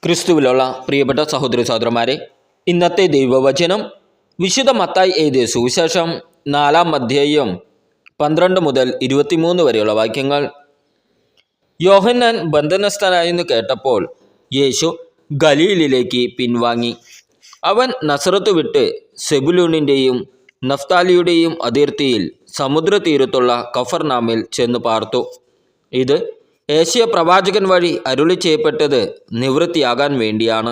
ക്രിസ്തുവിലുള്ള പ്രിയപ്പെട്ട സഹോദരി സഹോദരന്മാരെ, ഇന്നത്തെ ദൈവവചനം വിശുദ്ധ മത്തായി എഴുതിയ സുവിശേഷം 4-ാം അധ്യായം 12 മുതൽ 23 വരെയുള്ള വാക്യങ്ങൾ. യോഹന്നാൻ ബന്ധനസ്ഥനായെന്ന് കേട്ടപ്പോൾ യേശു ഗലീലിലേക്ക് പിൻവാങ്ങി. അവൻ നസറത്ത് വിട്ട് സെബുലൂണിൻ്റെയും നഫ്താലിയുടെയും അതിർത്തിയിൽ സമുദ്രതീരത്തുള്ള കഫർനാമിൽ ചെന്ന് പാർത്തു. ഇത് ഏശയ്യാ പ്രവാചകൻ വഴി അരുളി ചെയ്യപ്പെട്ടത് നിവൃത്തിയാകാൻ വേണ്ടിയാണ്.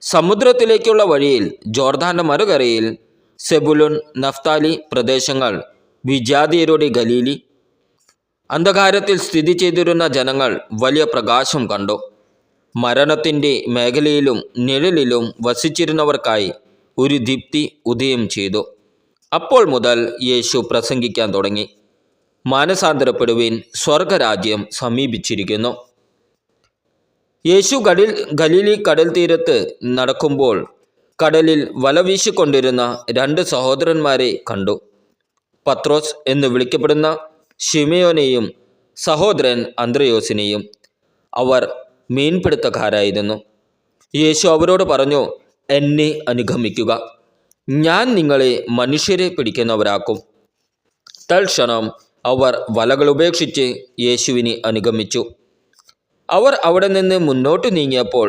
സമുദ്രത്തിലേക്കുള്ള വഴിയിൽ ജോർദാന്റെ മറുകരയിൽ സെബുലൂൻ നഫ്താലി പ്രദേശങ്ങൾ, വിജാതിയരുടെ ഗലീലി. അന്ധകാരത്തിൽ സ്ഥിതി ചെയ്തിരുന്ന ജനങ്ങൾ വലിയ പ്രകാശം കണ്ടു. മരണത്തിൻ്റെ മേഖലയിലും നിഴലിലും വസിച്ചിരുന്നവർക്കായി ഒരു ദീപ്തി ഉദയം ചെയ്തു. അപ്പോൾ മുതൽ യേശു പ്രസംഗിക്കാൻ തുടങ്ങി. മാനസാന്തരപ്പെടുവിൻ, സ്വർഗരാജ്യം സമീപിച്ചിരിക്കുന്നു. യേശു ഗലീലി കടൽ തീരത്ത് നടക്കുമ്പോൾ കടലിൽ വലവീശിക്കൊണ്ടിരുന്ന 2 സഹോദരന്മാരെ കണ്ടു. പത്രോസ് എന്ന് വിളിക്കപ്പെടുന്ന ശിമയോനെയും സഹോദരൻ അന്ത്രയോസിനെയും. അവർ മീൻപിടുത്തക്കാരായിരുന്നു. യേശു അവരോട് പറഞ്ഞു, എന്നെ അനുഗമിക്കുക, ഞാൻ നിങ്ങളെ മനുഷ്യരെ പിടിക്കുന്നവരാക്കും. തൽക്ഷണം അവർ വലകൾ ഉപേക്ഷിച്ച് യേശുവിനെ അനുഗമിച്ചു. അവർ അവിടെ നിന്ന് മുന്നോട്ട് നീങ്ങിയപ്പോൾ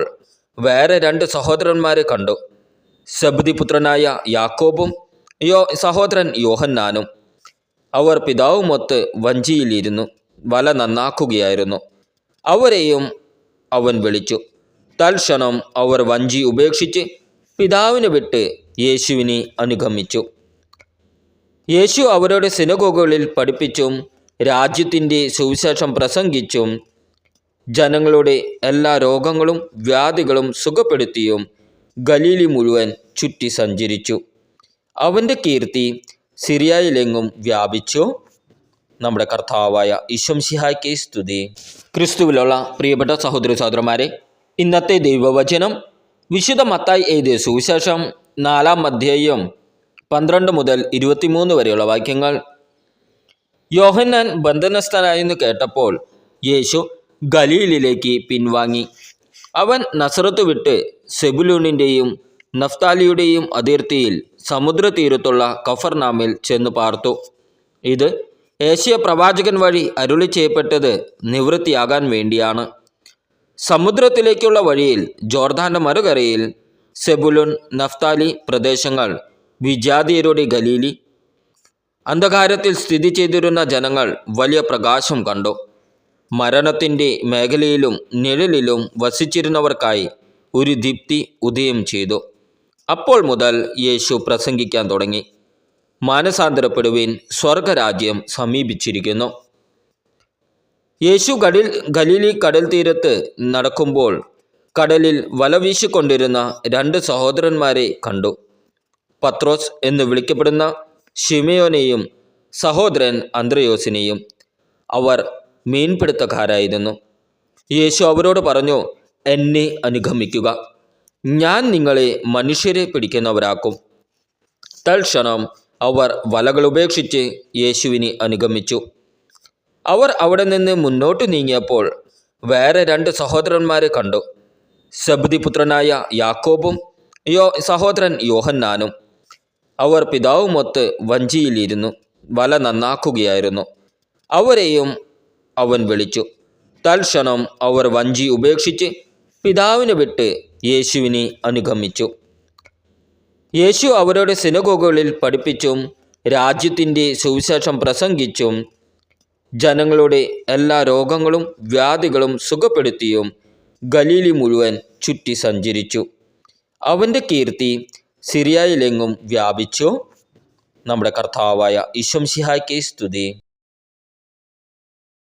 വേറെ 2 സഹോദരന്മാരെ കണ്ടു. സെബദി പുത്രനായ യാക്കോബും സഹോദരൻ യോഹന്നാനും. അവർ പിതാവുമൊത്ത് വഞ്ചിയിലിരുന്നു വല നന്നാക്കുകയായിരുന്നു. അവരെയും അവൻ വിളിച്ചു. തൽക്ഷണം അവർ വഞ്ചി ഉപേക്ഷിച്ച് പിതാവിനെ വിട്ട് യേശുവിനെ അനുഗമിച്ചു. യേശു അവരുടെ സിനഗോഗുകളിൽ പഠിപ്പിച്ചും രാജ്യത്തിൻ്റെ സുവിശേഷം പ്രസംഗിച്ചും ജനങ്ങളുടെ എല്ലാ രോഗങ്ങളും വ്യാധികളും സുഖപ്പെടുത്തിയും ഗലീലി മുഴുവൻ ചുറ്റി സഞ്ചരിച്ചു. അവൻ്റെ കീർത്തി സിറിയയിലെങ്ങും വ്യാപിച്ചു. നമ്മുടെ കർത്താവായ ഈശോമിശിഹായ്ക്ക് സ്തുതി. ക്രിസ്തുവിലുള്ള പ്രിയപ്പെട്ട സഹോദരി സഹോദരന്മാരെ, ഇന്നത്തെ ദൈവവചനം വിശുദ്ധ മത്തായി എഴുതിയ സുവിശേഷം 4-ാം അധ്യായം 12 മുതൽ 23 വരെയുള്ള വാക്യങ്ങൾ. യോഹന്നാൻ ബന്ധനസ്ഥനായെന്ന് കേട്ടപ്പോൾ യേശു ഗലീലിലേക്ക് പിൻവാങ്ങി. അവൻ നസറത്ത് വിട്ട് സെബുലൂണിൻ്റെയും നഫ്താലിയുടെയും അതിർത്തിയിൽ സമുദ്രതീരത്തുള്ള കഫർനാമിൽ ചെന്ന് പാർത്തു. ഇത് ഏശയ്യാ പ്രവാചകൻ വഴി അരുളി ചെയ്യപ്പെട്ടത് നിവൃത്തിയാകാൻ വേണ്ടിയാണ്. സമുദ്രത്തിലേക്കുള്ള വഴിയിൽ ജോർദാന്റെ മറുകരയിൽ സെബുലൂൻ നഫ്താലി പ്രദേശങ്ങൾ, വിജാതിയരുടെ ഗലീലി. അന്ധകാരത്തിൽ സ്ഥിതി ചെയ്തിരുന്ന ജനങ്ങൾ വലിയ പ്രകാശം കണ്ടു. മരണത്തിൻ്റെ മേഖലയിലും നിഴലിലും വസിച്ചിരുന്നവർക്കായി ഒരു ദീപ്തി ഉദയം ചെയ്തു. അപ്പോൾ മുതൽ യേശു പ്രസംഗിക്കാൻ തുടങ്ങി. മാനസാന്തരപ്പെടുവിൻ, സ്വർഗരാജ്യം സമീപിച്ചിരിക്കുന്നു. യേശു ഗലീലി കടൽ തീരത്ത് നടക്കുമ്പോൾ കടലിൽ വലവീശിക്കൊണ്ടിരുന്ന 2 സഹോദരന്മാരെ കണ്ടു. പത്രോസ് എന്ന് വിളിക്കപ്പെടുന്ന ശിമയോനെയും സഹോദരൻ അന്ത്രയോസിനെയും. അവർ മീൻപിടുത്തക്കാരായിരുന്നു. യേശു അവരോട് പറഞ്ഞു, എന്നെ അനുഗമിക്കുക, ഞാൻ നിങ്ങളെ മനുഷ്യരെ പിടിക്കുന്നവരാക്കും. തൽക്ഷണം അവർ വലകൾ ഉപേക്ഷിച്ച് യേശുവിനെ അനുഗമിച്ചു. അവർ അവിടെ നിന്ന് മുന്നോട്ട് നീങ്ങിയപ്പോൾ വേറെ 2 സഹോദരന്മാരെ കണ്ടു. സെബദി പുത്രനായ യാക്കോബും സഹോദരൻ യോഹന്നാനും. അവർ പിതാവുമൊത്ത് വഞ്ചിയിലിരുന്നു വല നന്നാക്കുകയായിരുന്നു. അവരെയും അവൻ വിളിച്ചു. തൽക്ഷണം അവർ വഞ്ചി ഉപേക്ഷിച്ച് പിതാവിനെ വിട്ട് യേശുവിനെ അനുഗമിച്ചു. യേശു അവരുടെ സിനഗോഗുകളിൽ പഠിപ്പിച്ചും രാജ്യത്തിൻ്റെ സുവിശേഷം പ്രസംഗിച്ചും ജനങ്ങളുടെ എല്ലാ രോഗങ്ങളും വ്യാധികളും സുഖപ്പെടുത്തിയും ഗലീലി മുഴുവൻ ചുറ്റി സഞ്ചരിച്ചു. അവൻ്റെ കീർത്തി സിറിയയിലെങ്ങും വ്യാപിച്ചു. നമ്മുടെ കർത്താവായ ഈശോമിശിഹായ്ക്ക് സ്തുതി.